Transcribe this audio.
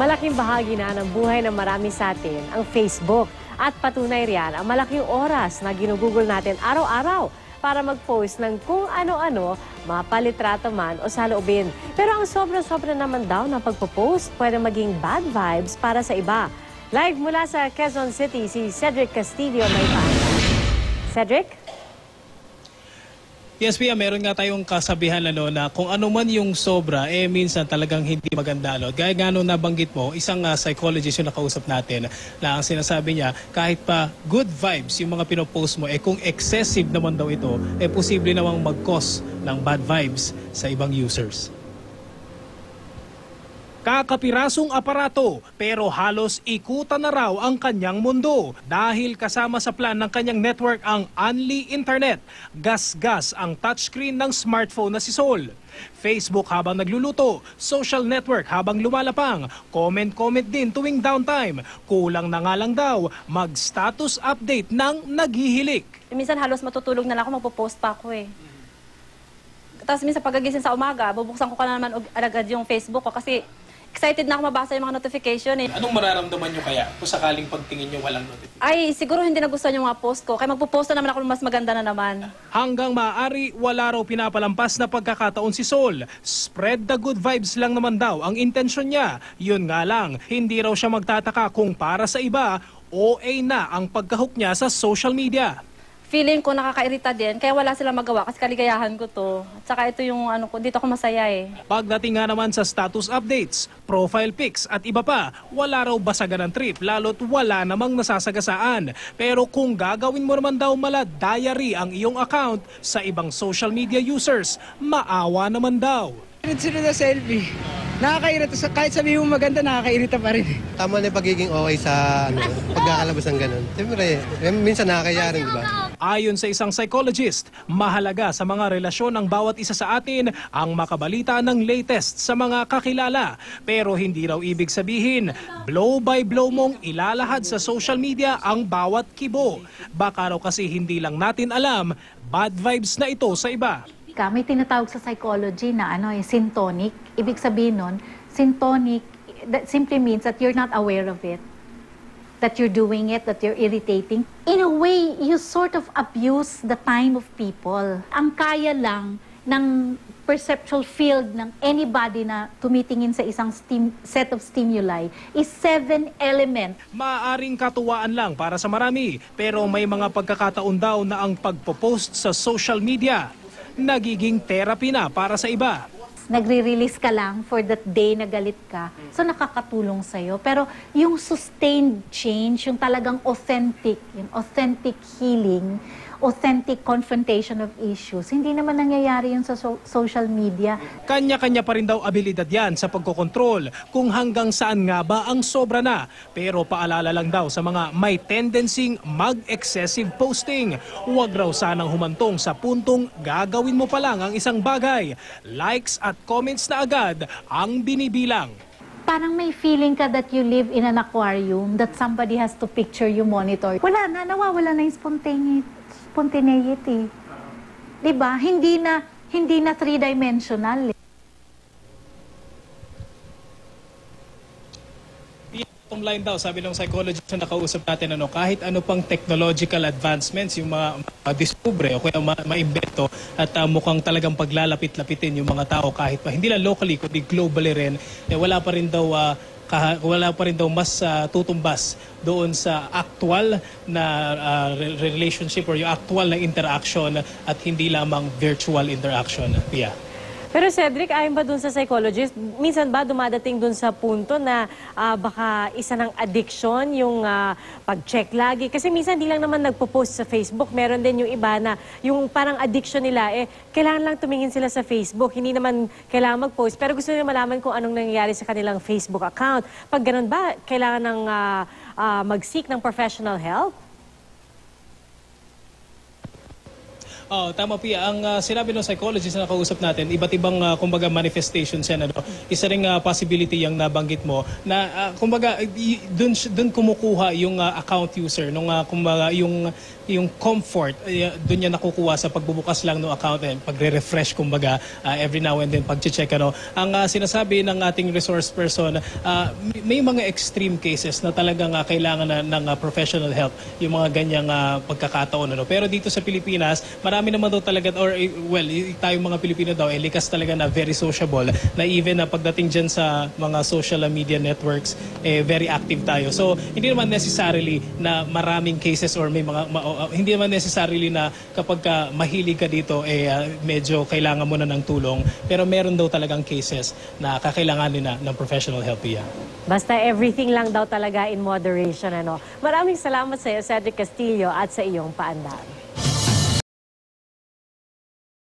Malaking bahagi na ng buhay ng marami sa atin ang Facebook. At patunay riyan ang malaking oras na ginugugol natin araw-araw para mag-post ng kung ano-ano, mapalitrato man o saloobin. Pero ang sobra-sobra naman daw ng pagpo-post pwede maging bad vibes para sa iba. Live mula sa Quezon City, si Cedric Castillo may paalala. Cedric? Yes, Pia, meron nga tayong kasabihan na kung ano man yung sobra, minsan talagang hindi maganda. Gaya nga nung nabanggit mo, isang psychologist yung nakausap natin na ang sinasabi niya, kahit pa good vibes yung mga pinopost mo, kung excessive naman daw ito, posible namang mag-cause ng bad vibes sa ibang users. Kakapirasong aparato pero halos ikutan na raw ang kanyang mundo dahil kasama sa plan ng kanyang network ang Unli Internet. Gas-gas ang touchscreen ng smartphone na si Sol. Facebook habang nagluluto, social network habang lumalapang, comment-comment din tuwing downtime. Kulang na nga lang daw mag-status update ng naghihilik. Minsan halos matutulog na lang ako, magpo-post pa ako eh. Tapos minsan pagagising sa umaga, bubuksan ko ka na naman agad yung Facebook ko kasi excited na ako mabasa yung mga notification eh. Anong mararamdaman nyo kaya kung sakaling pagtingin nyo walang notification? Ay, siguro hindi nagustuhan yung mga post ko. Kaya magpo-post na naman ako ng mas maganda na naman. Hanggang maaari, wala raw pinapalampas na pagkakataon si Sol. Spread the good vibes lang naman daw ang intensyon niya. Yun nga lang, hindi raw siya magtataka kung para sa iba, OA na ang pagkahook niya sa social media. Feeling ko nakakairita din, kaya wala silang magawa kasi kaligayahan ko to. At saka ito yung ano ko, dito ako masaya eh. Pagdating nga naman sa status updates, profile pics at iba pa, wala raw basagan ng trip lalo't wala namang nasasagasaan. Pero kung gagawin mo naman daw mala diary ang iyong account sa ibang social media users, maawa naman daw. Sunod na selfie. Nakakairita. Kahit sabihin mo maganda, nakakairita pa rin. Tama na yung pagiging okay sa pagkakalabas ng ganun. Siyempre, minsan nakakaya rin, di ba? Ayon sa isang psychologist, mahalaga sa mga relasyon ng bawat isa sa atin ang makabalita ng latest sa mga kakilala. Pero hindi raw ibig sabihin, blow by blow mong ilalahad sa social media ang bawat kibo. Baka raw kasi hindi lang natin alam, bad vibes na ito sa iba. May tinatawag sa psychology na syntonic. Ibig sabihin nun, syntonic, that simply means that you're not aware of it. That you're doing it, that you're irritating. In a way, you sort of abuse the time of people. Ang kaya lang ng perceptual field ng anybody na tumitingin sa isang set of stimuli is 7 elements. Maaaring katuwaan lang para sa marami, pero may mga pagkakataon daw na ang pagpo-post sa social media nagiging therapy na para sa iba. Nagre-release ka lang for that day na galit ka, so nakakatulong sa'yo. Pero yung sustained change, yung talagang authentic, yung authentic healing, authentic confrontation of issues, hindi naman nangyayari yun sa social media. Kanya-kanya pa rin daw abilidad yan sa pagkokontrol kung hanggang saan nga ba ang sobra na. Pero paalala lang daw sa mga may tendencing mag-excessive posting. Huwag raw sanang humantong sa puntong gagawin mo pa lang ang isang bagay. Likes at comments na agad ang binibilang. Parang may feeling ka that you live in an aquarium, that somebody has to picture you, monitor. Wala na, nawawala na yung spontaneity. Diba? Hindi na three-dimensional. Bottom line daw, sabi ng psychologist na nakausap natin, kahit ano pang technological advancements, yung mga discovery o kaya maimbento at mukhang talagang paglalapit-lapitin yung mga tao kahit pa hindi lang locally kundi globally rin, wala pa rin daw mas tutumbas doon sa actual na relationship or yung actual na interaction at hindi lamang virtual interaction. Pia. Pero Cedric, ayon ba dun sa psychologist, minsan ba dumadating dun sa punto na baka isa ng addiction yung pag-check lagi? Kasi minsan di lang naman nagpo-post sa Facebook. Meron din yung iba na yung parang addiction nila, kailangan lang tumingin sila sa Facebook. Hindi naman kailangan mag-post. Pero gusto nila malaman kung anong nangyayari sa kanilang Facebook account. Pag ganun ba, kailangan ng mag-seek ng professional help? Tama Pia. Ang sinabi ng psychologist na nakausap natin, iba't ibang kumbaga manifestations yan. Isa ring possibility yung nabanggit mo na kumbaga dun kumukuha yung account user nung kumbaga yung yung comfort, doon niya nakukuha sa pagbubukas lang ng account and pagre-refresh kumbaga every now and then pag-check ano. Ang sinasabi ng ating resource person, may mga extreme cases na talagang kailangan ng professional help yung mga ganyang pagkakataon ano. Pero dito sa Pilipinas, marami naman daw talaga tayong mga Pilipino daw likas talaga na very sociable na even na pagdating dyan sa mga social media networks very active tayo. So hindi naman necessarily na maraming cases or may mga hindi naman necessarily na kapag mahilig ka dito medyo kailangan mo na ng tulong, pero meron daw talagang cases na kakailanganin na ng professional help yan. Basta everything lang daw talaga in moderation ano. Maraming salamat sa iyo, Cedric Castillo, at sa iyong paandar.